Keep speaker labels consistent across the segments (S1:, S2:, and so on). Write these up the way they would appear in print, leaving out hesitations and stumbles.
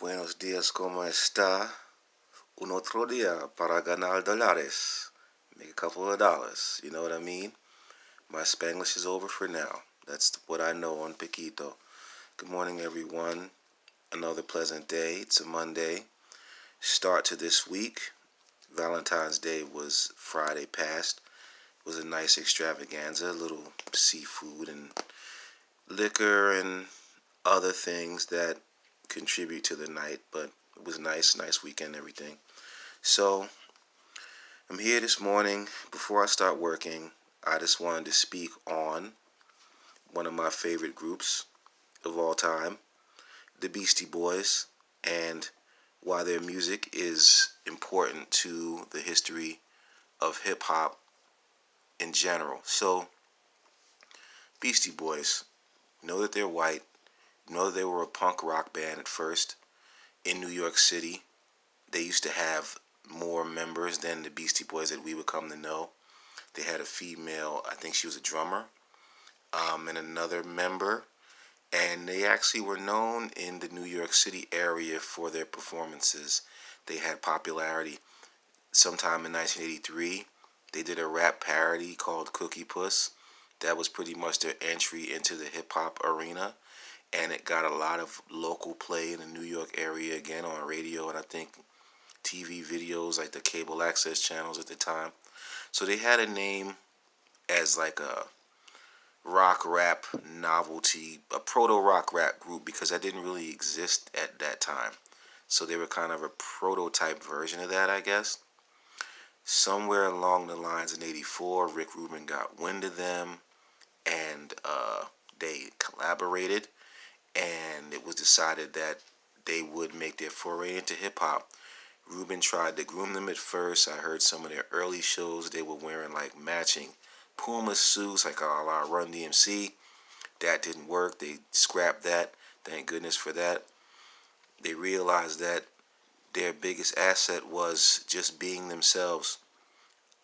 S1: Buenos días, ¿cómo está? Un otro día para ganar dólares. Make a couple of dollars, you know what I mean? My Spanglish is over for now. That's what I know on Piquito. Good morning, everyone. Another pleasant day. It's a Monday. Start to this week. Valentine's Day was Friday past. It was a nice extravaganza, a little seafood and liquor and other things that contribute to the night, but it was nice weekend, everything. So I'm here this morning. Before I start working, I just wanted to speak on one of my favorite groups of all time, the Beastie Boys, and why their music is important to the history of hip hop in general. So, Beastie Boys, know that they're white, know that they were a punk rock band at first in New York City. They used to have more members than the Beastie Boys that we would come to know. They had a female, I think she was a drummer, and another member. And they actually were known in the New York City area for their performances. They had popularity. Sometime in 1983, they did a rap parody called Cookie Puss. That was pretty much their entry into the hip hop arena. And it got a lot of local play in the New York area again on radio and I think TV videos like the cable access channels at the time. So they had a name as like a rock rap novelty, a proto rock rap group because that didn't really exist at that time. So they were kind of a prototype version of that, I guess. Somewhere along the lines in '84, Rick Rubin got wind of them and they collaborated, and it was decided that they would make their foray into hip hop. Rubin tried to groom them at first. I heard some of their early shows. They were wearing like matching Puma suits, like a la Run DMC. That didn't work. They scrapped that. Thank goodness for that. They realized that their biggest asset was just being themselves.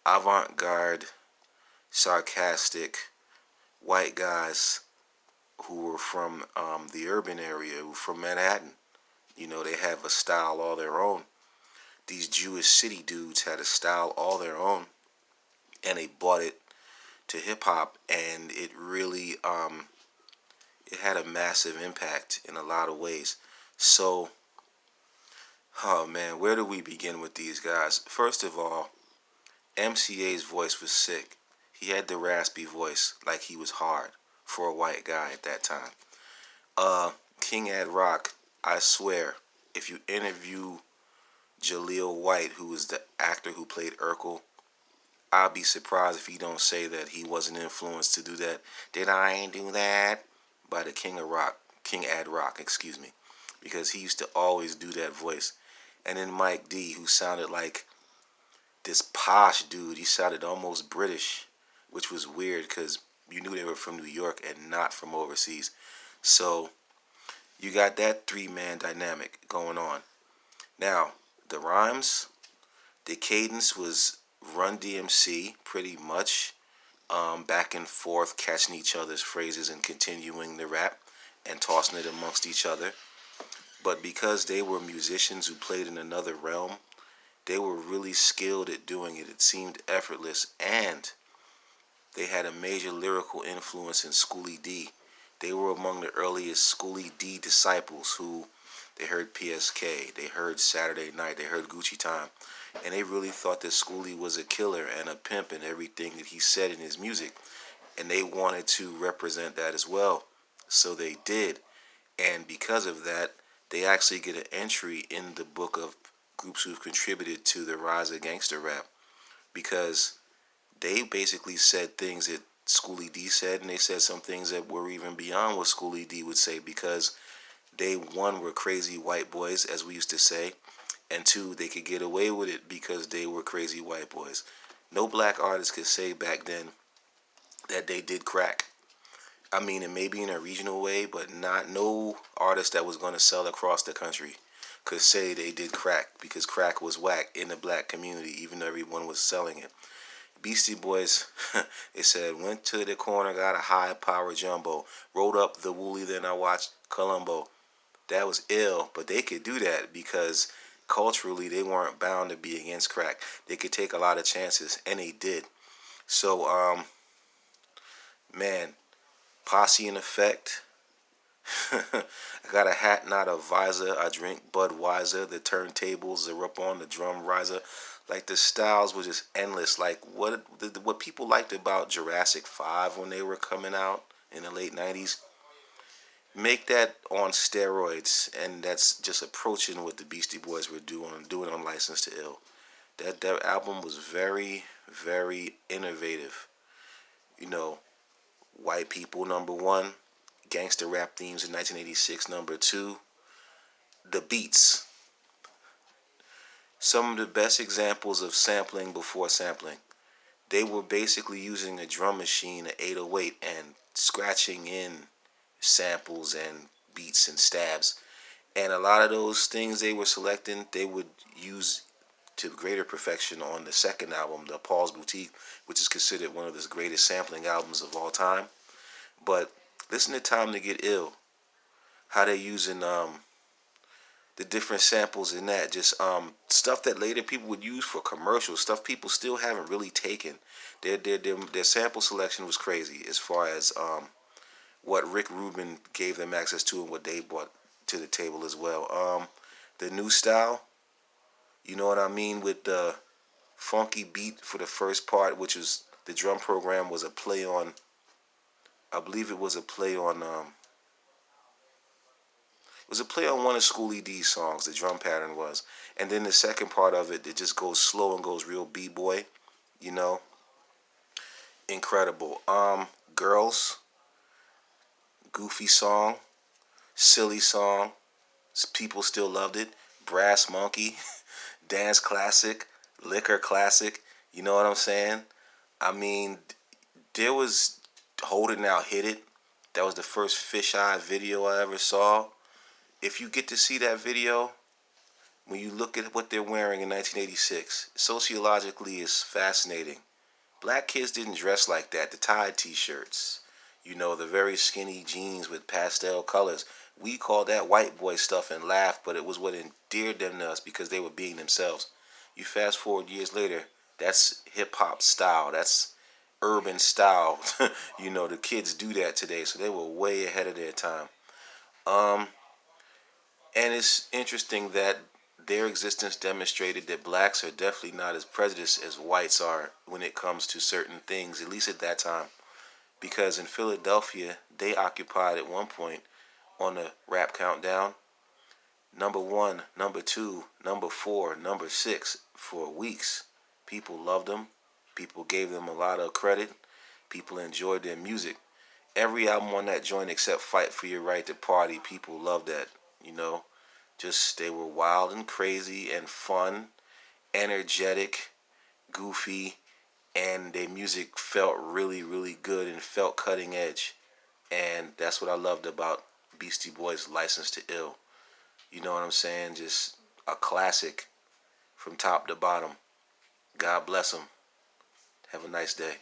S1: Avant-garde, sarcastic, white guys who were from the urban area, who were from Manhattan. You know, they have a style all their own. These Jewish city dudes had a style all their own, and they brought it to hip hop, and it really it had a massive impact in a lot of ways. So, oh man, where do we begin with these guys? First of all, MCA's voice was sick. He had the raspy voice, like he was hard for a white guy at that time. King Ad Rock, I swear, if you interview Jaleel White, who was the actor who played Urkel, I'll be surprised if he don't say that he wasn't influenced to do that. Did I do that? By the King of Rock, King Ad Rock, excuse me, because he used to always do that voice. And then Mike D, who sounded like this posh dude, he sounded almost British, which was weird because you knew they were from New York and not from overseas. So you got that three-man dynamic going on. Now, the rhymes, the cadence was Run DMC pretty much, back and forth, catching each other's phrases and continuing the rap and tossing it amongst each other. But because they were musicians who played in another realm, they were really skilled at doing it. It seemed effortless, and they had a major lyrical influence in Schoolie D. They were among the earliest Schoolie D disciples who they heard PSK, they heard Saturday Night, they heard Gucci Time, and they really thought that Schoolie was a killer and a pimp in everything that he said in his music, and they wanted to represent that as well. So they did, and because of that, they actually get an entry in the book of groups who've contributed to the rise of gangster rap because they basically said things that Schoolie D said, and they said some things that were even beyond what Schoolie D would say because they, one, were crazy white boys, as we used to say, and two, they could get away with it because they were crazy white boys. No black artist could say back then that they did crack. I mean, it may be in a regional way, but not no artist that was going to sell across the country could say they did crack because crack was whack in the black community, even though everyone was selling it. Beastie Boys, it said, went to the corner, got a high power jumbo, rolled up the woolly, then I watched Columbo. That was ill, but they could do that because culturally they weren't bound to be against crack. They could take a lot of chances, and they did. So, man, Posse in Effect. I got a hat, not a visor. I drink Budweiser. The turntables are up on the drum riser. Like the styles were just endless. Like what people liked about Jurassic 5 when they were coming out in the late '90s. Make that on steroids, and that's just approaching what the Beastie Boys were doing on License to Ill. That album was very, very innovative. You know, white people number one, gangster rap themes in 1986 number two, the beats. Some of the best examples of sampling before sampling. They were basically using a drum machine, an 808, and scratching in samples and beats and stabs. And a lot of those things they were selecting, they would use to greater perfection on the second album, the Paul's Boutique, which is considered one of the greatest sampling albums of all time. But listen to Time to Get Ill, how they're using the different samples in that, just stuff that later people would use for commercials, stuff people still haven't really taken. Their sample selection was crazy as far as what Rick Rubin gave them access to and what they brought to the table as well. The new style, you know what I mean, with the funky beat for the first part, which was the drum program was a play on, I believe it was a play on, it was a play on one of Schoolie D's songs. The drum pattern was, and then the second part of it, it just goes slow and goes real b-boy, you know, incredible. Girls, goofy song, silly song, people still loved it. Brass Monkey, dance classic, liquor classic. You know what I'm saying? I mean, there was Hold It Now, Hit It. That was the first fisheye video I ever saw. If you get to see that video, when you look at what they're wearing in 1986, sociologically it's fascinating. Black kids didn't dress like that. The Tide t-shirts, you know, the very skinny jeans with pastel colors. We called that white boy stuff and laughed, but it was what endeared them to us because they were being themselves. You fast forward years later, that's hip-hop style. That's urban style. You know, the kids do that today, so they were way ahead of their time. Um, and it's interesting that their existence demonstrated that blacks are definitely not as prejudiced as whites are when it comes to certain things, at least at that time. Because in Philadelphia, they occupied at one point on the rap countdown number one, number two, number four, number six for weeks. People loved them. People gave them a lot of credit. People enjoyed their music. Every album on that joint except Fight for Your Right to Party, people loved that, you know. Just they were wild and crazy and fun, energetic, goofy, and their music felt really, really good and felt cutting edge. And that's what I loved about Beastie Boys' License to Ill. You know what I'm saying? Just a classic from top to bottom. God bless them. Have a nice day.